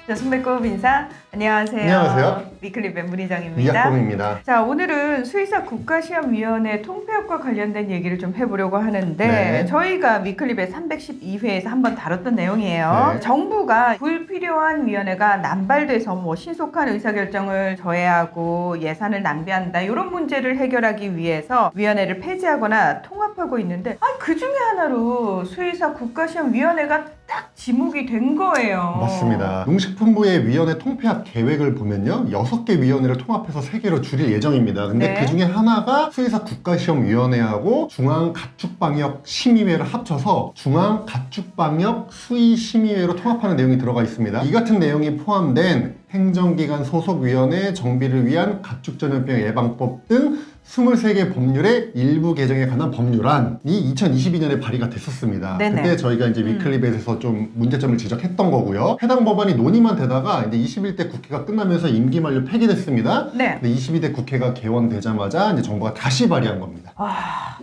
자, 손배꼽 인사. 안녕하세요. 안녕하세요. 위클립의 문희정입니다. 이학범입니다. 자, 오늘은 수의사 국가시험위원회 통폐합과 관련된 얘기를 좀 해보려고 하는데 네. 저희가 위클립의 312회에서 한번 다뤘던 내용이에요. 네. 정부가 불필요한 위원회가 남발돼서 뭐 신속한 의사결정을 저해하고 예산을 낭비한다 이런 문제를 해결하기 위해서 위원회를 폐지하거나 통합하고 있는데 그 중에 하나로 수의사 국가시험위원회가 딱 지목이 된 거예요. 맞습니다. 농식품부의 위원회 통폐합 계획을 보면요, 6개 위원회를 통합해서 3개로 줄일 예정입니다. 근데 네. 그 중에 하나가 수의사 국가시험위원회하고 중앙가축방역심의회를 합쳐서 중앙가축방역 수의심의회로 통합하는 내용이 들어가 있습니다. 이 같은 내용이 포함된 행정기관 소속위원회 정비를 위한 가축전염병 예방법 등 23개 법률의 일부 개정에 관한 법률안이 2022년에 발의가 됐었습니다. 네네. 그때 저희가 이제 위클립에서 좀 문제점을 지적했던 거고요. 해당 법안이 논의만 되다가 이제 21대 국회가 끝나면서 임기 만료 폐기됐습니다. 네. 근데 22대 국회가 개원되자마자 이제 정부가 다시 발의한 겁니다.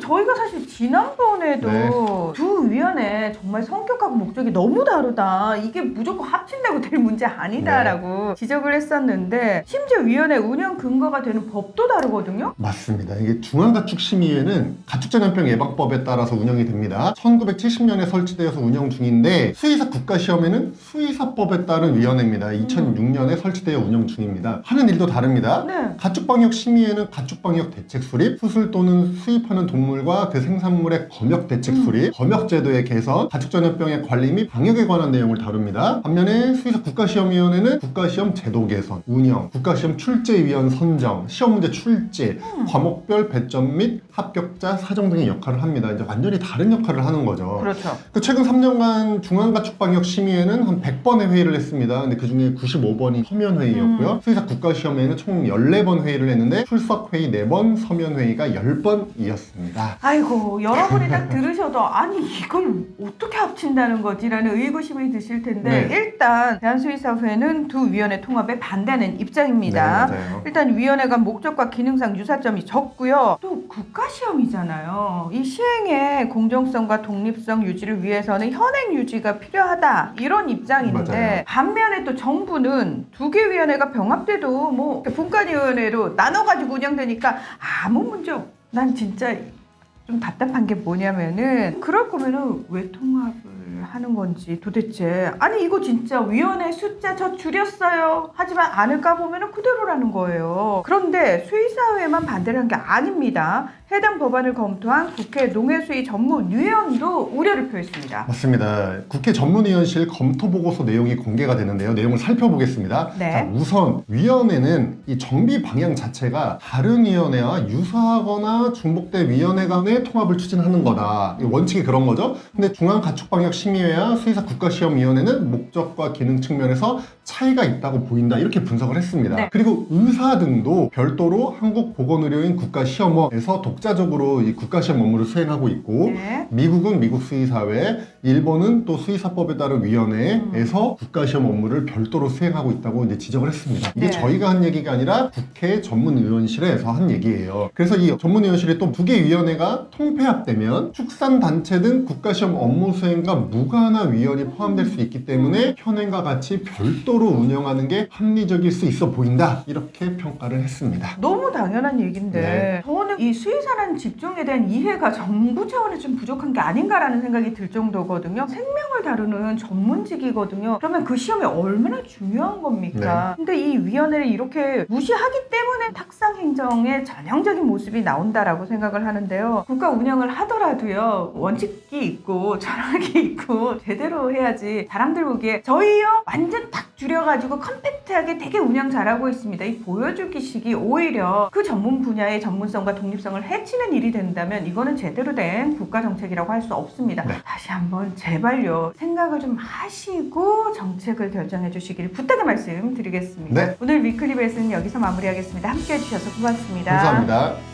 저희가 사실 지난번에도 네. 두 위원회 정말 성격하고 목적이 너무 다르다. 이게 무조건 합친다고 될 문제 아니다라고 지적을 했었는데 심지어 위원회 운영 근거가 되는 법도 다르거든요. 맞습니다. 이게 중앙가축심의회는 가축전염병 예방법에 따라서 운영이 됩니다. 1970년에 설치되어서 운영 중인데 수의사 국가시험회는 수의사법에 따른 위원회입니다. 2006년에 설치되어 운영 중입니다. 하는 일도 다릅니다. 네. 가축방역심의회는 가축방역 대책 수립, 수술 또는 수입하는 동물과 그 생산물의 검역 대책 수립, 검역제도의 개선, 가축전염병의 관리 및 방역에 관한 내용을 다룹니다. 반면에 수의사 국가시험위원회는 국가시험 제도 개선, 운영, 국가시험 출제위원 선정, 시험 문제 출제, 과목별 배점 및 합격자 사정 등의 역할을 합니다. 이제 완전히 다른 역할을 하는 거죠. 그렇죠. 최근 3년간 중앙가축방역심의회는 한 100번의 회의를 했습니다. 근데 그 중에 95번이 서면회의였고요. 수의사 국가시험회는 총 14번 회의를 했는데 출석회의 4번, 서면회의가 10번이었습니다. 아이고, 여러분이 딱 들으셔도 아니 이걸 어떻게 합친다는 거지라는 의구심이 드실 텐데 네. 일단 대한수의사회는 두 위원회 통합에 반대하는 입장입니다. 네, 맞아요. 일단 위원회가 목적과 기능상 유사점이 적고요. 또 국가시험이잖아요. 이 시행의 공정성과 독립성 유지를 위해서는 현행 유지가 필요하다. 이런 입장인데 맞아요. 반면에 또 정부는 두 개 위원회가 병합돼도 뭐 분과위원회로 나눠가지고 운영되니까 아무 문제 없. 난 진짜 좀 답답한 게 뭐냐면은 그럴 거면은 왜 통합을 하는 건지 도대체 아니 이거 진짜 위원회 숫자 저 줄였어요 하지만 안을 까보면은 그대로라는 거예요. 그런데 수의사회만 반대를 한 게 아닙니다. 해당 법안을 검토한 국회 농해수의 전문위원도 우려를 표했습니다. 맞습니다. 국회 전문위원실 검토보고서 내용이 공개가 되는데요. 내용을 살펴보겠습니다. 네. 자, 우선 위원회는 이 정비 방향 자체가 다른 위원회와 유사하거나 중복된 위원회 간의 통합을 추진하는 거다. 원칙이 그런 거죠. 근데 중앙가축방역심의회와 수의사 국가시험위원회는 목적과 기능 측면에서 차이가 있다고 보인다. 이렇게 분석을 했습니다. 네. 그리고 의사 등도 별도로 한국보건의료인 국가시험원에서 독자적으로 이 국가시험 업무를 수행하고 있고 네. 미국은 미국 수의사회, 일본은 또 수의사법에 따른 위원회에서 국가시험 업무를 별도로 수행하고 있다고 이제 지적을 했습니다. 이게 네. 저희가 한 얘기가 아니라 국회 전문위원실에서 한 얘기예요. 그래서 이 전문위원실이 또 두 개 위원회가 통폐합되면 축산단체 등 국가시험 업무 수행과 무관한 위원이 포함될 수 있기 때문에 현행과 같이 별도로 운영하는 게 합리적일 수 있어 보인다. 이렇게 평가를 했습니다. 너무 당연한 얘기인데 네. 저는 이 수의사라는 직종에 대한 이해가 정부 차원에서 좀 부족한 게 아닌가라는 생각이 들 정도거든요. 생명을 다루는 전문직이거든요. 그러면 그 시험이 얼마나 중요한 겁니까? 근데 이 위원회를 이렇게 무시하기 때문에 탁상 행정의 전형적인 모습이 나온다라고 생각을 하는데요. 국가 운영을 하더라도요. 원칙이 있고 철학이 있고 제대로 해야지. 사람들 보기에 저희요 완전 딱 줄여가지고 컴팩트하게 되게 운영 잘하고 있습니다. 이 보여주기식이 오히려 그 전문 분야의 전문성과 독립성을 해치는 일이 된다면 이거는 제대로 된 국가정책이라고 할 수 없습니다. 네. 다시 한번 제발요 생각을 좀 하시고 정책을 결정해 주시길 부탁의 말씀 드리겠습니다. 네. 오늘 위클리베이스는 여기서 마무리하겠습니다. 함께 해주셔서 고맙습니다. 감사합니다.